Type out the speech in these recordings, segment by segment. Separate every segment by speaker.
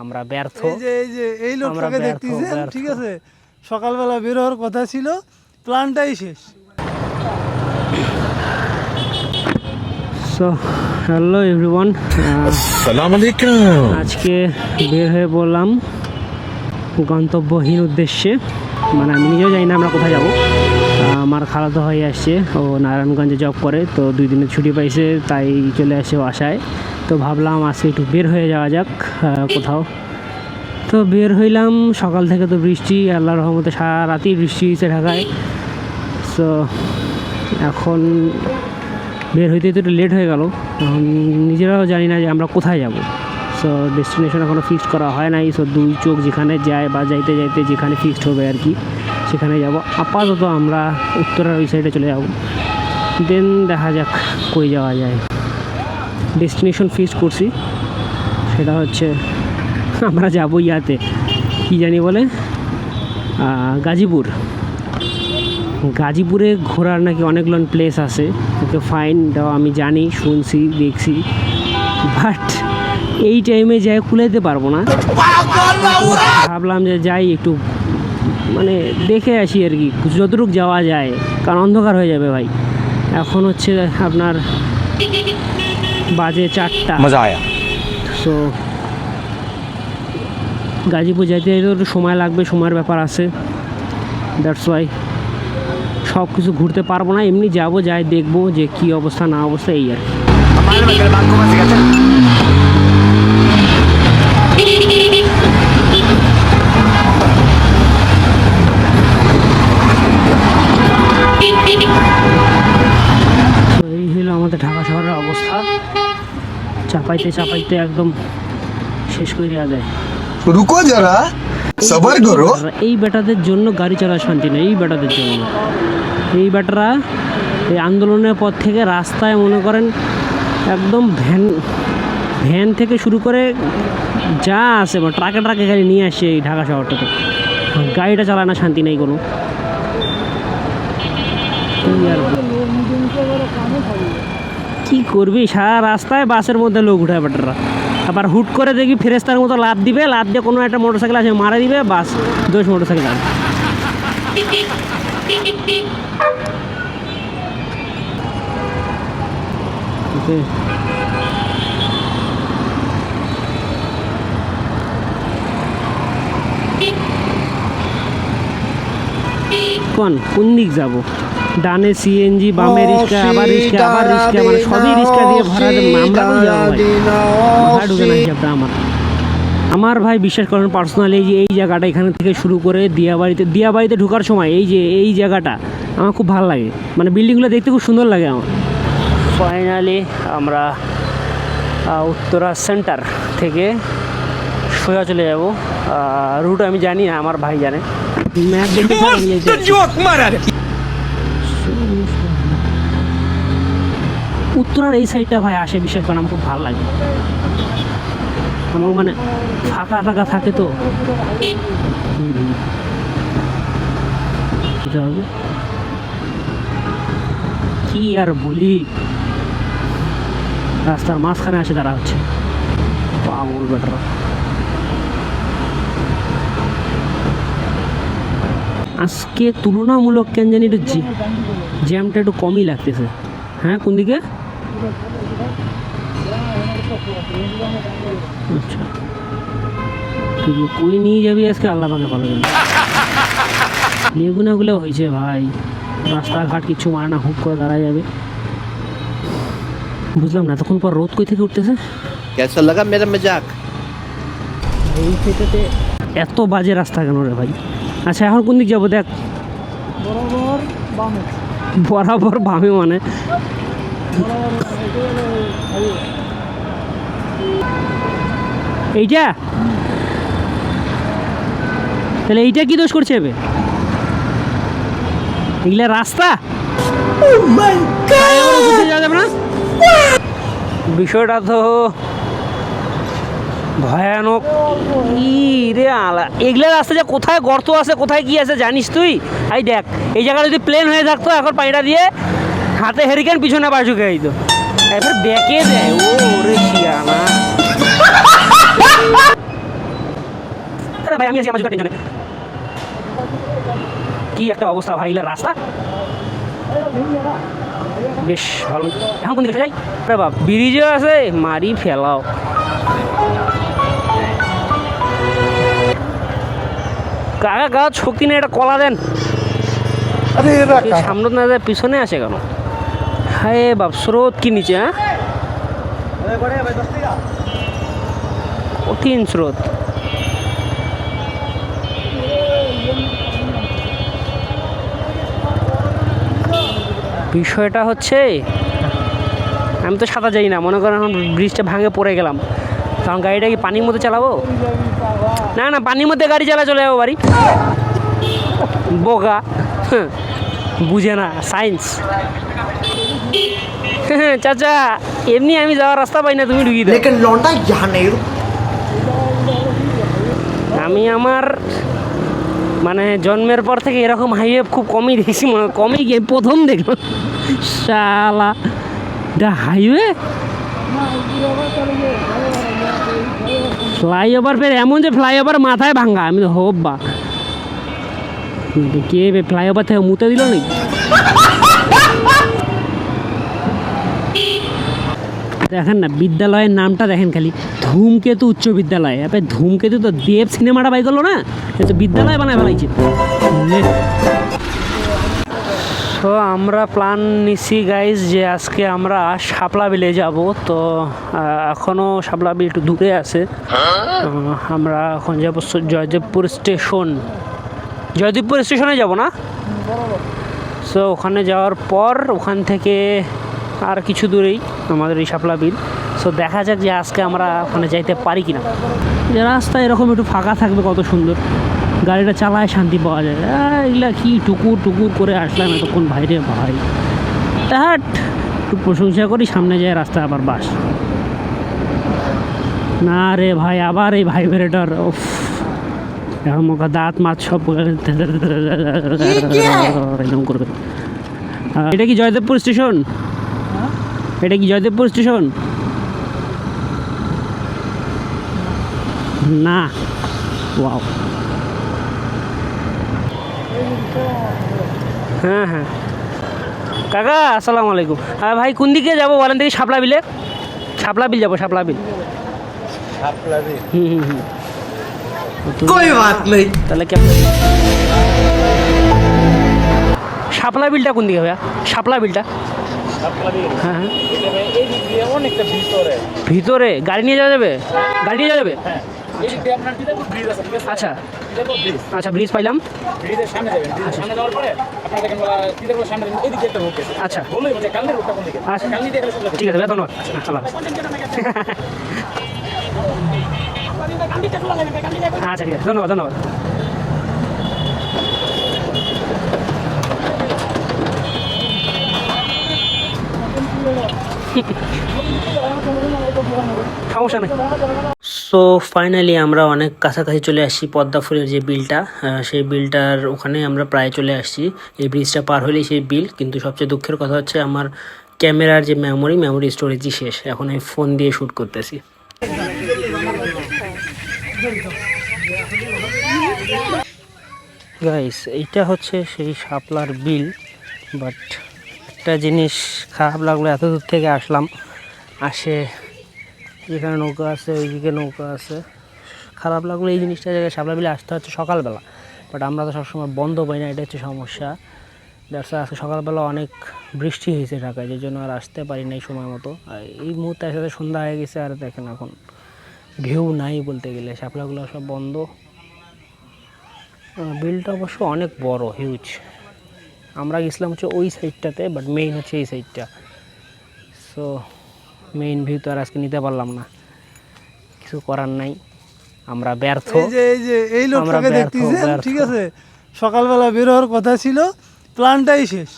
Speaker 1: আমরা ব্যর্থ।
Speaker 2: এই লোকটাকে দেখতেছেন, ঠিক আছে, সকালবেলা বের হওয়ার কথা ছিল, প্ল্যানটাই শেষ।
Speaker 1: সো হ্যালো এভরিওয়ান,
Speaker 3: আসসালামু আলাইকুম।
Speaker 1: আজকে বের হয়ে বললাম গন্তব্যহীন উদ্দেশ্যে। মানে আমি নিজেও জানি না আমরা কোথায় যাব। আমার খালাতো ভাই আসছে, ও নারায়ণগঞ্জে জব করে, তো 2 দিনের ছুটি পাইছে, তাই চলে আসে বাসায়। তো ভাবলাম আজকে একটু বের হয়ে যাওয়া যাক কোথাও। তো বের হইলাম, সকাল থেকে তো বৃষ্টি, আল্লাহর রহমতে সারা রাতেই বৃষ্টি হয়েছে ঢাকায়। সো এখন বের হইতে একটু লেট হয়ে গেল। এখন নিজেরাও জানি না যে আমরা কোথায় যাব। সো ডেস্টিনেশন এখনও ফিক্সড করা হয় নাই। সো 2 চোখ যেখানে যায় বা যাইতে যাইতে যেখানে ফিক্সড হবে আর কি, সেখানে যাব। আপাতত আমরা উত্তরার ওই সাইডে চলে যাব, দেন দেখা যাক কই যাওয়া যায়। ডেস্টিনেশন ফিক্সড করছি, সেটা হচ্ছে আমরা যাব ইয়াতে, কি জানি বলে, গাজীপুর। গাজীপুরে ঘোরার নাকি অনেকগুলো প্লেস আছে, ওকে ফাইন, এটাও আমি জানি, শুনছি, দেখছি, বাট এই টাইমে যাই কুলাইতে পারবো না। ভাবলাম যে যাই একটু, মানে দেখে আসি আর কি, যতটুকু যাওয়া যায়, কারণ অন্ধকার হয়ে যাবে ভাই। এখন হচ্ছে আপনার বাজে 4টা,
Speaker 3: মজা আয়া।
Speaker 1: সো গাজীপুর যাইতে একটু সময় লাগবে, সময়ের ব্যাপার আছে, দ্যাটস ওয়াই সব কিছু ঘুরতে পারবো না। এমনি যাব, যাই দেখবো যে কী অবস্থা না অবস্থা, এই আর এই হলো আমাদের ঢাকা শহরের অবস্থা। চাপাইতে চাপাইতে একদম শেষ করে দেওয়া যায়।
Speaker 3: রুকো যারা, সবার করো।
Speaker 1: এই বেটাদের জন্য গাড়ি চালা শান্তি নেই, এই বেটাদের জন্য। এই বেটারা এই আন্দোলনের পর থেকে রাস্তায় মনে করেন একদম ভ্যান থেকে শুরু করে যা আছে, মানে ট্রাকে ট্রাকে গাড়ি নিয়ে আসছে এই ঢাকা শহরটাতে। গাড়িটা চালানো শান্তি নেই কোনো। কি করবি, সারা রাস্তায় বাসের মধ্যে লোক উঠায় বেটারা। আবার হুট করে দেখি ফেরেস্তার মতো লাদ দিবে, লাদ দিয়ে কোনো একটা মোটরসাইকেল আসে মারা দিবে, বাস দোষ মোটরসাইকেল আসবে। কোন দিক যাব? ডানে সিএনজি, বামে রিক্সা, আবার রিক্সা, আবার রিক্সা, মানে সবই রিক্সা দিয়ে ভরা। আমরা কোন যাবো ভাই? ঢুকে না হিসাবটা আমার ভাই, বিশ্বাস করেন পার্সোনালি, যে এই জায়গাটা এখান থেকে শুরু করে দিয়াবাড়িতে ঢোকার সময় এই যে এই জায়গাটা আমার খুব ভালো লাগে, মানে বিল্ডিংগুলো দেখতে খুব সুন্দর লাগে আমার। ফাইনালি আমরা উত্তরা সেন্টার থেকে সোজা চলে যাব। রুট আমি জানি না, আমার ভাই জানে। ম্যাপ দেখতে উত্তরার এই সাইডটা ভাই আসে, বিশ্বাস করেন আমার খুব ভালো লাগে। আমার মানে ফাঁকা ফাঁকা থাকে তো। কি আর বলি, রাস্তার মাঝখানে আসে তারা হচ্ছে পাগল বেটারা। আজকে তুলনামূলক কেন জানি একটু জ্যামটা একটু কমই লাগতেছে। হ্যাঁ, কোন দিকে? আচ্ছা, তুই কই নিয়ে যাবি আজকে আল্লাহ পাকে ভালো জানে। লেগুনাগুলো হয়েছে ভাই, রাস্তাঘাট কিছু মানে না, হুট করে দাঁড়ায় যাবে। বুঝলাম না তখন পর রোদ কই থেকে উঠতেছে।
Speaker 3: কেসা লাগা মেরা মজাক?
Speaker 1: এই ক্ষেত্রে এত বাজে রাস্তা কেন রে ভাই? আচ্ছা, এখন কোন দিক যাবো দেখ? বরাবর বামে, মানে এইটা, তাহলে এইটা কি দোষ করছে এবে? এগুলা রাস্তা যাবে না। বিষয়টা তো ভয়ানক। রে আলা, এগুলা রাস্তা যে কোথায় গর্ত আছে, কোথায় কি আছে জানিস তুই? এই দেখ, এই জায়গাটা যদি প্লেন হয়ে থাকতো, এখন পানিটা দিয়ে হাতে হেরিকেন পিছনে বাসুকে দিত, এবার বেঁকে দেয়। ও রে শিয়ানা। ভাই আমি আছি আমার জন্য টেনশনে। কি একটা অবস্থা ভাই এগুলা রাস্তা বেশ ভালো। এখন কোন দিকে যাই? আরে বাপ ব্রিজও আছে, মারি ফেলাও। কাকা গাছ শক্তি নেই, একটা কলা দেন। সামনে না যায় পিছনে আসে কেন? হায় বাপ স্রোত কি নিচে, হ্যাঁ কঠিন স্রোত। বিষয়টা হচ্ছে আমি তো সাঁতার যাই না, মনে করেন এখন ব্রিজটা ভাঙে পড়ে গেলাম, তখন গাড়িটা কি পানির মধ্যে চালাবো? না না, পানির মধ্যে গাড়ি চালা চলে যাবো বাড়ি। বোকা, বুঝে না সায়েন্স। চাচা এমনি আমি যাওয়ার রাস্তা পাই না, তুমি ঢুকি দাও। আমি আমার মানে জন্মের পর থেকে এরকম হাইওয়ে খুব কমই দেখেছি, কমই গিয়ে প্রথম দেখলাম। শালা এটা হাইওয়ে, ফ্লাইওভার ফের এমন যে ফ্লাইওভার মাথায় ভাঙ্গা। আমি তো হোব্বা কে ফ্লাইওভার থেকে মুতে দিল নাকি? দেখেন না বিদ্যালয়ের নামটা দেখেন খালি, ধূমকেতু উচ্চ বিদ্যালয়। এবার ধূমকেতু তো দেব সিনেমাটা বাই করলো না, এ তো বিদ্যালয় বানায় ফেলাইছে। তো আমরা প্ল্যান নিছি গাইজ যে আজকে আমরা শাপলা বিলে যাব। তো এখনও শাপলা বিল একটু দূরে আছে। আমরা এখন যাবো জয়দেবপুর স্টেশন। জয়দেবপুর স্টেশনে যাব না, সো ওখানে যাওয়ার পর ওখান থেকে আর কিছু দূরেই আমাদের এই শাপলা বিল। সো দেখা যাক যে আজকে আমরা ওখানে যাইতে পারি কিনা। যে রাস্তা এরকম একটু ফাঁকা থাকবে, কত সুন্দর, গাড়িটা চালায় শান্তি পাওয়া যায়। এগুলা কি টুকুর টুকুর করে আসলাম এতক্ষণ, ভাইরে ভাই হাট একটু প্রশংসা করি, সামনে যায় রাস্তা আবার বাস। না রে ভাই, আবার এই ভাইব্রেটর, এখন মুখে দাঁত মাছ সব একদম করবে। এটা কি জয়দেবপুর স্টেশন? এটা কি জয়দেবপুর স্টেশন? না, ওয়াও, হ্যাঁ হ্যাঁ। কাকা আসসালামু আলাইকুম। হ্যাঁ ভাই কোন দিকে যাবো বলেন দেখি? শাপলা বিলে, শাপলা বিল যাবো, শাপলা বিল।
Speaker 4: कोई बात नहीं।
Speaker 1: তাহলে কি শাপলা বিলটা কোন দিকে ভাইয়া? শাপলা বিলটা হ্যাঁ হ্যাঁ ভিতরে গাড়ি নিয়ে যাওয়া যাবে? গাড়ি নিয়ে যাওয়া যাবে? আচ্ছা আচ্ছা, ব্রিজ পাইলাম। আচ্ছা আচ্ছা ঠিক আছে ভাইয়া, ধন্যবাদ। আচ্ছা ঠিক আছে, ধন্যবাদ ধন্যবাদ। সমস্যা নেই। সো ফাইনালি আমরা অনেক কাছাকাছি চলে আসছি পদ্মা ফুলের যে বিলটা, সেই বিলটার ওখানে আমরা প্রায় চলে আসছি। এই ব্রিজটা পার হলেই সেই বিল। কিন্তু সবচেয়ে দুঃখের কথা হচ্ছে আমার ক্যামেরার যে মেমোরি স্টোরেজই শেষ। এখন আমি ফোন দিয়ে শ্যুট করতেছি। গাইস এইটা হচ্ছে সেই শাপলার বিল, বাট একটা জিনিস খারাপ লাগলো, এত দূর থেকে আসলাম, আসে যেখানে নৌকা আছে ওইদিকে নৌকা আছে। খারাপ লাগলো এই জিনিসটা, জায়গায় শাপলা বিলে আসতে হচ্ছে সকালবেলা, বাট আমরা তো সবসময় বন্ধ পাই না, এটা হচ্ছে সমস্যা। দ্যাটস আজকে সকালবেলা অনেক বৃষ্টি হয়েছে ঢাকায়, যে জন্য আর আসতে পারি নাই সময় মতো। আর এই মুহূর্তে একসাথে সন্ধ্যা হয়ে গেছে, আর দেখেন এখন ভিউ নাই বলতে গেলে, শাপলাগুলো সব বন্ধ। বিলটা অবশ্য অনেক বড়, হিউজ। আমরা গেছিলাম হচ্ছে ওই সাইডটাতে, বাট মেইন হচ্ছে এই সাইডটা। সো মেইন ভিউ তো আর আজকে নিতে পারলাম না, কিছু করার নাই, আমরা ব্যর্থ।
Speaker 2: এই লোকটাকে দেখতেছেন, ঠিক আছে, সকালবেলা বের হওয়ার কথা ছিল, প্ল্যানটাই শেষ।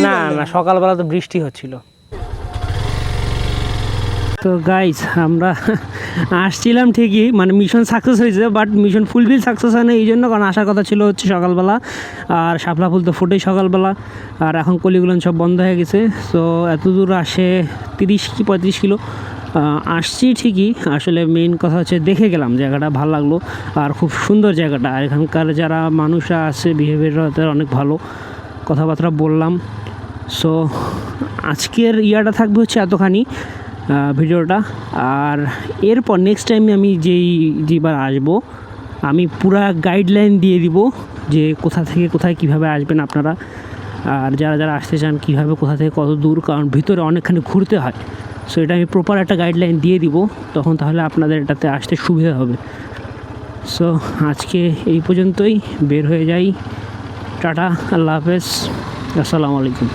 Speaker 1: না না, সকালবেলা তো বৃষ্টি হচ্ছিল। তো গাইস আমরা আসছিলাম ঠিকই, মানে মিশন সাকসেস হয়েছে, বাট মিশন ফুলফিল সাকসেস হয় না। এই জন্য, কারণ আসার কথা ছিল হচ্ছে সকালবেলা, আর শাপলা ফুল তো ফোটেই সকালবেলা, আর এখন কলিগুলো সব বন্ধ হয়ে গেছে। সো এত দূর আসে 30 কি 35 কিলো, আসছি ঠিকই, আসলে মেইন কথা হচ্ছে দেখে গেলাম, জায়গাটা ভালো লাগলো আর খুব সুন্দর জায়গাটা। আর এখানকার যারা মানুষরা আছে বিহেভিয়ার অনেক ভালো, কথাবার্তা বললাম। সো আজকের ইয়াটা থাকবে হচ্ছে এতখানি ভিডিওটা। আর এরপর নেক্সট টাইম আমি যেবার আসবো আমি পুরা গাইডলাইন দিয়ে দিব যে কোথা থেকে কোথায় কীভাবে আসবেন আপনারা, আর যারা যারা আসতে চান কীভাবে কোথা থেকে কত দূর, কারণ ভিতরে অনেকখানি ঘুরতে হয়। সো এটা আমি প্রপার একটা গাইডলাইন দিয়ে দিব, তখন তাহলে আপনাদের এটাতে আসতে সুবিধা হবে। সো আজকে এই পর্যন্তই, বের হয়ে যাই। টাটা, আল্লাহ হাফেজ, আসসালামু আলাইকুম।